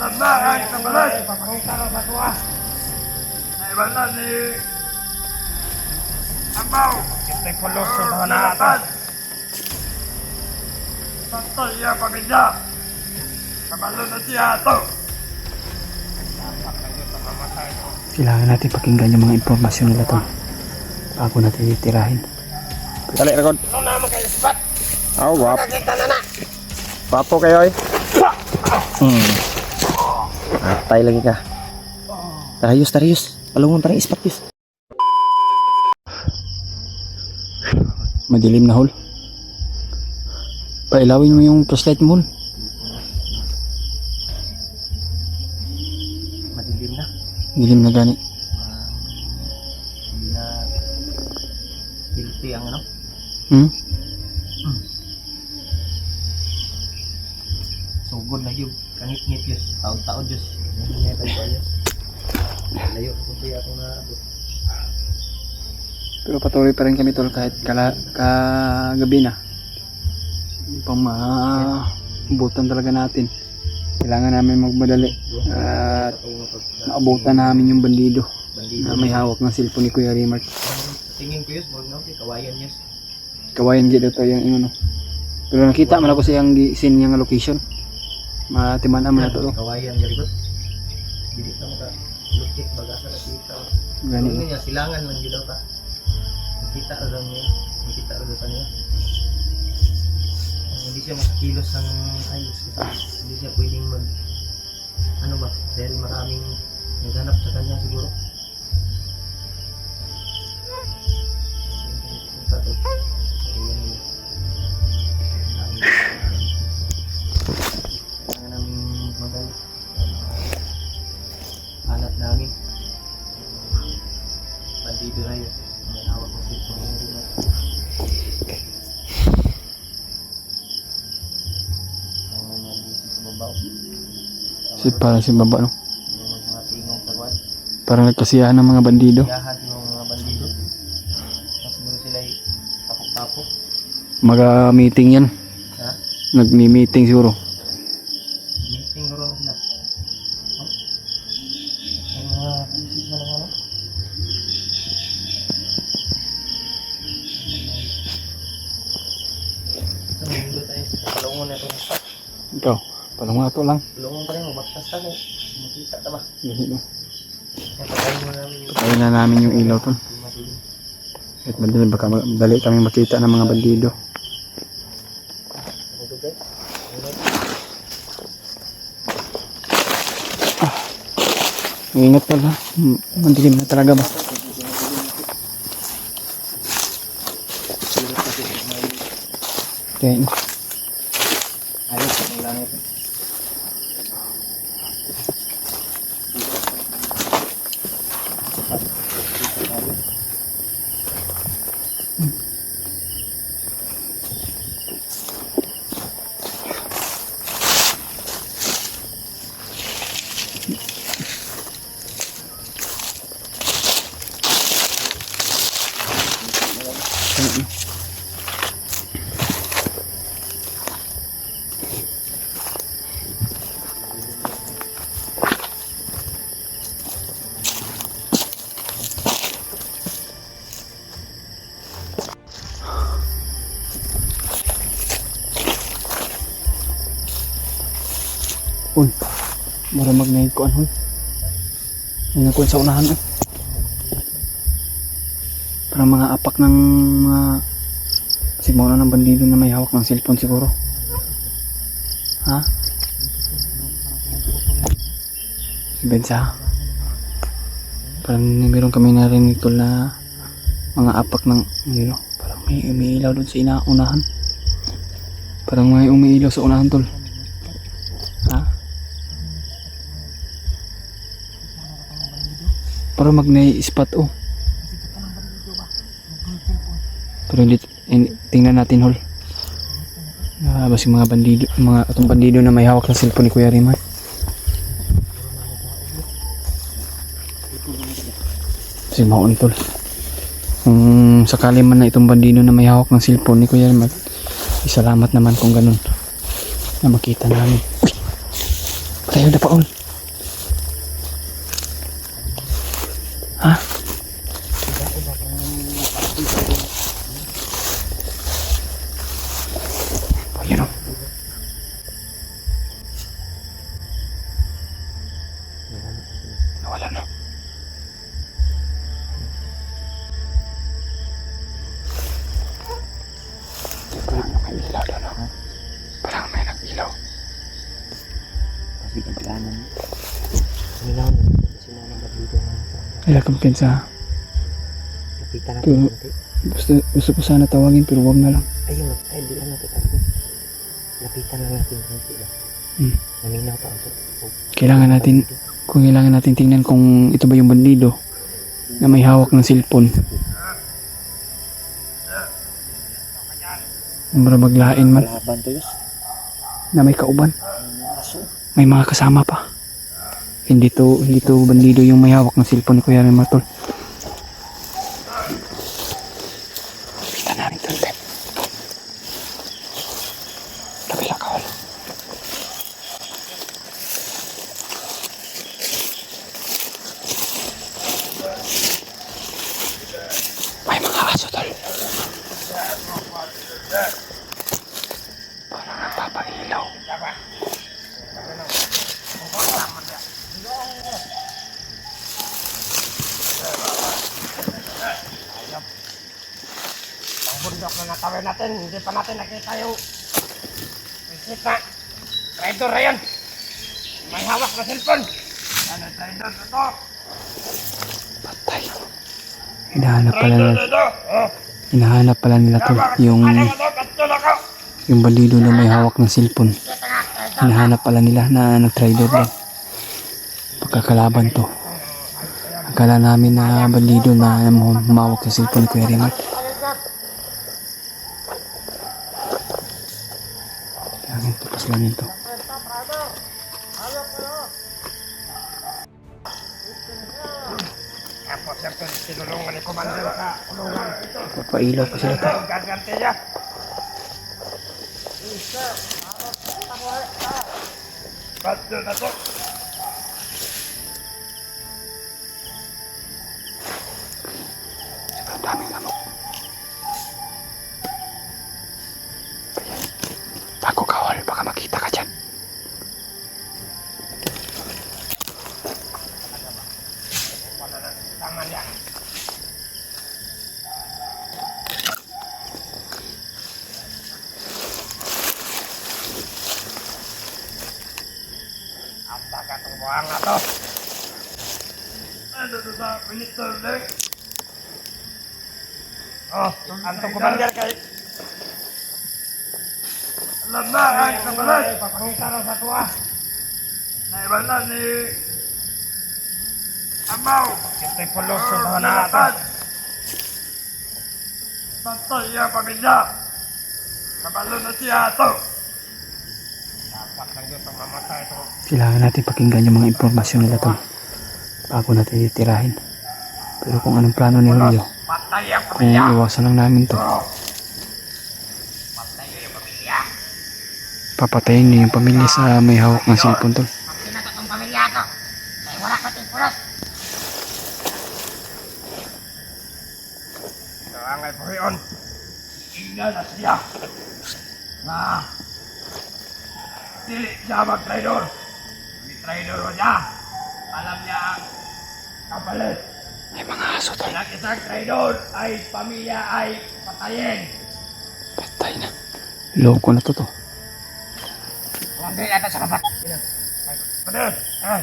Tandaan ka pala! Naiwan na ni... Amaw! Ito'y pulos sa mga naatan. Santol iya pamilya! Kabalo na siya ito! Kailangan natin pakinggan yung mga impormasyon nila tol bago natin itirahin. Dali, record. Ano naman kayo spot? Oh, guwapo. Nakakita na na! Guwapo kayo eh. Atay lagi ka. Tarayos. Palungon parang ispat yus. Madilim na hol. Pailawin mo yung flashlight mo hol. Madilim na. Dilim na gani. Hindi na guilty ang ano. Sugod na yun. Kangit-ngit yus. Taon-taon yus. Hindi na tayo yus. Layo. Kung kaya akong naabot. Pero patuloy pa rin kami tol kahit kagabi na. Pang maabutan talaga natin. Kailangan namin magmadali at maabutan namin yung bandido na may hawak ng cellphone ni Kuya Remark. Tingin ko yus. Huwag na okay. Kawayan yus. Kawayan gid to yung ano. Pero nakita man ako siyang gisin yung location. Matiman man na to. Kawayan yung ribot. Hindi ka maka-lukit baga sa nakita. Gani. Ano niya, silangan lang yun daw ka. Nakita lang niya. Nakita lang sa niya. Hindi siya makakilos ng ayos kasi hindi siya pwedeng mag ano ba, dahil maraming naghanap sa kanya siguro. Kailangan namin magal. Hanap namin. Bandido na yun. May hawak ng sitong yung rin. Parang si baba no. Mga tingong tagwan. Parang nagkasiyahan ng mga bandido. Yahan yung mga bandido. Mas siguro sila ay tapok-tapok. Mag-meeting yan. Ha? Nagmi-meeting siguro. Meeting guro na sila. Oh? Ang mga isip na lang ano? Ito, mahindo tayo. Palungon na ito. Ikaw, parang mga to lang. Palungon pa rin, magbaktas ka eh. Makita ka ba? Ganito. Kaya patayin mo namin yung Patayin na namin yung ilaw tol. madilim. Kahit madilim, baka dali kami makita ng mga bandido. Ano to guys? Ingat tol ha. Madilim na talaga ba? Okay. Ayos, ang langit. Uy, maramag na yung kuan hoy. May nakuha sa unahan oh. Parang mga apak ng mga sigmuna ng bandido na may hawak ng cellphone siguro. Ha? Si Benza. Parang meron kami narinig tol na mga apak ng ano, parang may umiilaw doon sa unahan. Parang may umiilaw sa unahan tol. Ha? Para mag-spot oh. Pero hindi, tingnan natin hol. Basi mga bandido, mga atong bandido na may hawak ng cellphone ni Kuya Rimar. Kasi maon tol. Kung sakali man na itong bandido na may hawak ng cellphone ni Kuya Rimar, salamat naman kung ganun na makita namin. Uy! Tayo na Paul. Ha? Ayun o. Nawala na. May ilaw doon o. Parang may nag-ilaw. Kasi pagkaanan. Minaw na. Kasi na naman dito na sa Kaya kumpensa. lapitan natin Pero- konti. Gusto ko sana tawagin pero wag na lang. Ayun, ay di lang natin ako. Lapitan lang natin konti ba. Hmm. Naminaw pa ako. Kailangan natin, kung kailangan natin tingnan kung ito ba yung bandido na may hawak ng cellphone. Para maglain man Laban to yun. na may kauban. Aso. May mga kasama pa. Hindi to bandido yung may hawak ng cellphone ni Kuya Rematol. Kita namin ito. Kabila ka wala. May mga aso tol. Parang nagpapailaw. Ang bundok na natawin natin, hindi pa natin nakita yung visit na traitor na yan. May hawak na cellphone. Yan ang traitor na to. Patay. Hinahanap pala Traitor nila, na to. Oh, hinahanap pala nila to yung ano mo to? Katulog ako. bandido na may hawak ng cellphone. Hinahanap pala nila na nag-trader lang. Pagkakalaban to. Akala namin na bandido na humawak sa cellphone ni Kuya Remat. Kailangan tupas lang ito. Tapos yung tinulungan ni Commander sa kulungan. Papailaw pa sila to. Ang gaganti niya. Ba't na to? Sobrang daming lamok. Bago kawal, baka makita ka dyan. Tangan niya. Ang taga itong buhang na to. Ano to sa Minister Lake? Oh, antong Commander kay... Alam na, ay kabalay! Papangita na sa tuwa. Naiban na ni... Amaw! Ito'y pulusyon na natin. Bantay niya pamilya. Kabalo na siya ito. Dapat lang dito mamatay ito. Kailangan natin pakinggan yung mga impormasyon nila to bago natin titirahin. Pero kung anong plano ni Julio, Patay ang kung pamilya. iwasan lang namin to, Patay yung pamilya. papatayin niyo yung pamilya sa may hawak ng cellphone tol. Ang pinatotong pamilya ko. Ay wala ka tipulos. Ito ang ay puhiyon. Ina na siya. Na. Dili siya mag-traidor. Mag-traidor mo siya. Alam niya ang kapalit. May mga aso tol. Ang isang traidor ay pamilya ay patayin. Patay na. Loko na to. Hindi ata sa kapat. Ay, pader. Ay.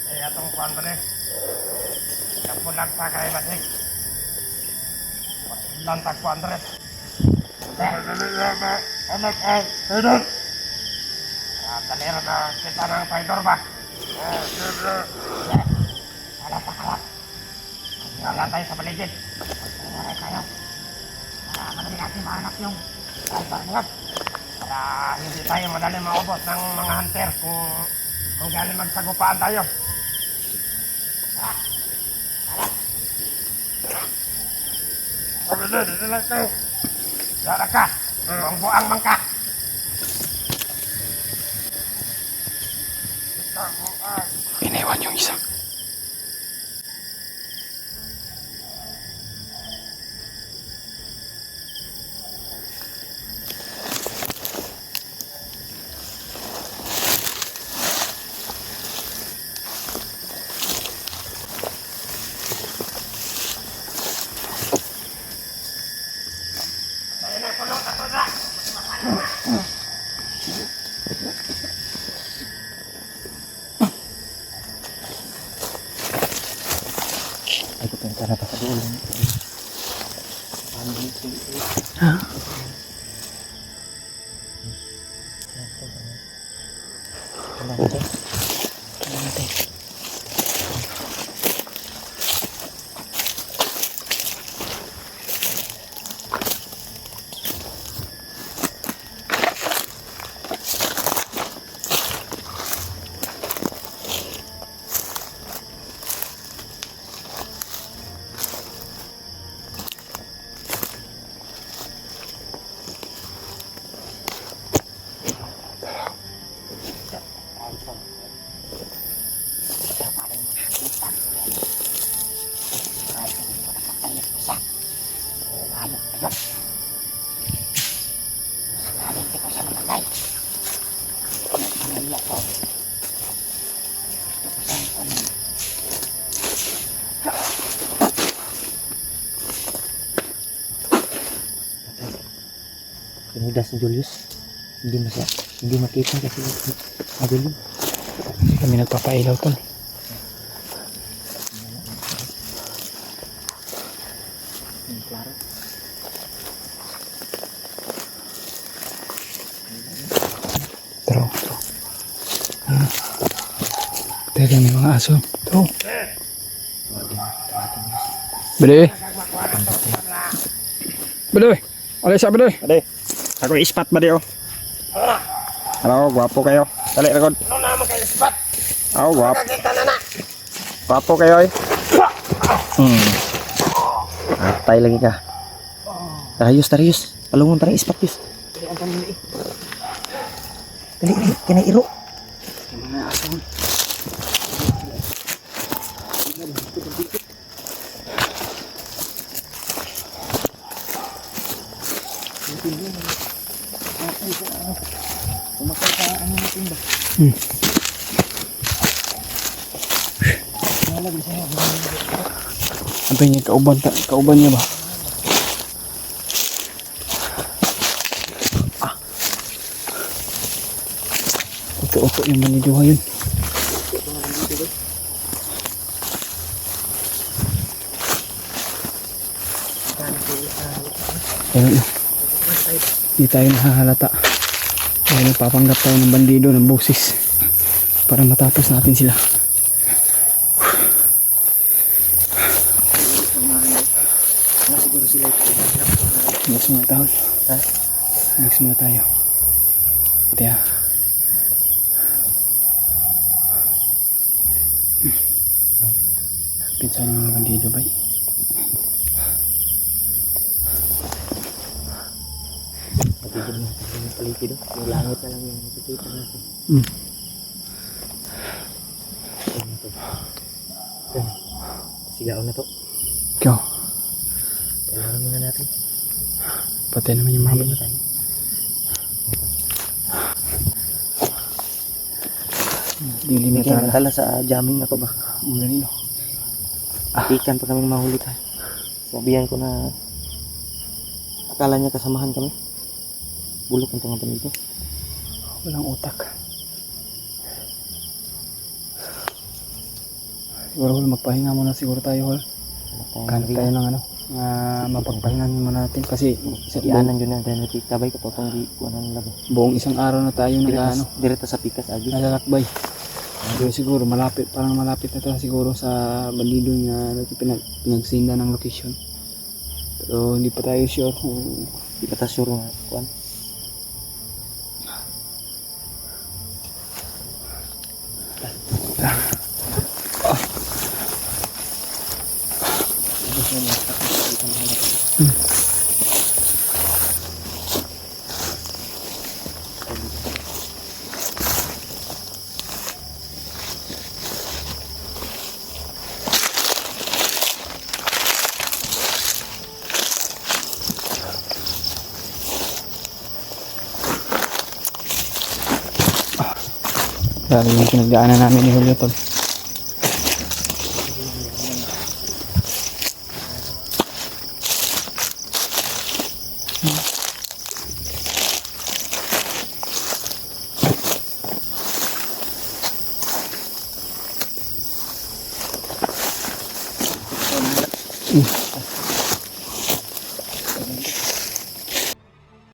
Ay, atong kuhan pader. Kapulang pa kay Basik. Wasilan ta ko Andres. Anak ay, traidor. Talera na kita ng traidor ba? Kalat pa kalat. Wala tayo sa paligid. Wala kayo. Para madali natin mahanap yung traidor na yun. Para hindi tayo madali maubos ng mga hunter kung galing magsagupaan tayo. Dito lang kayo. Dara ka. Buang-buang man ka. Ha? Pinudas ni Julius. Hindi makita kasi madilim. Hindi kami nagpapailaw tol. Klaro. Tro. Teka, may mga aso. Tro. Bede. Bede. Alay sa bede. Ade, ako ispat ba diyo? Hello, gwapo kayo. Dali, ragod. Ano naman kayo ispat? Oo, gwapo. Nakakita na. Gwapo kayo eh. Atay lagi ka. Tarayos. Palungon tara ispat yus. Dali, kena iro. Mga aso. Apa niya kauban niya ba? Uto yung maniduha yun. Pero hindi tayo nahahalata. Kaya nagpapanggap tayo ng bandido ng boses para matapos natin sila. Siguro sila Next muna tayo. Next muna tayo. Kaya pinsan yung mga bandido ba? Matigil na yung paligid. Yung langit na lang yung nakikita natin. Sigaw na to. Ikaw, Kailangan muna natin. patay naman yung mga bandido. Dilim na Kaya talaga. natala sa jamming ako ba? Ulan nilo. Ikan pa kami mahuli tayo. Sabihan ko na akala niya kasamahan kami. Bulok ang tanga dito. Walang utak. Siguro magpahinga muna siguro tayo. Kanto tayo ng ano. Mapagpahingan muna natin kasi Iyanan yun na dahil kabay ko totong di ko ng labo. buong isang araw na tayo Direto sa pikas agi. nalalakbay. Pero siguro parang malapit na tayo siguro sa bandido na pinagsinda ng location. Pero hindi pa tayo sure kung Di pa ta sure nga kuan. dahil yung pinagdaanan namin ni Julio tol. Mm.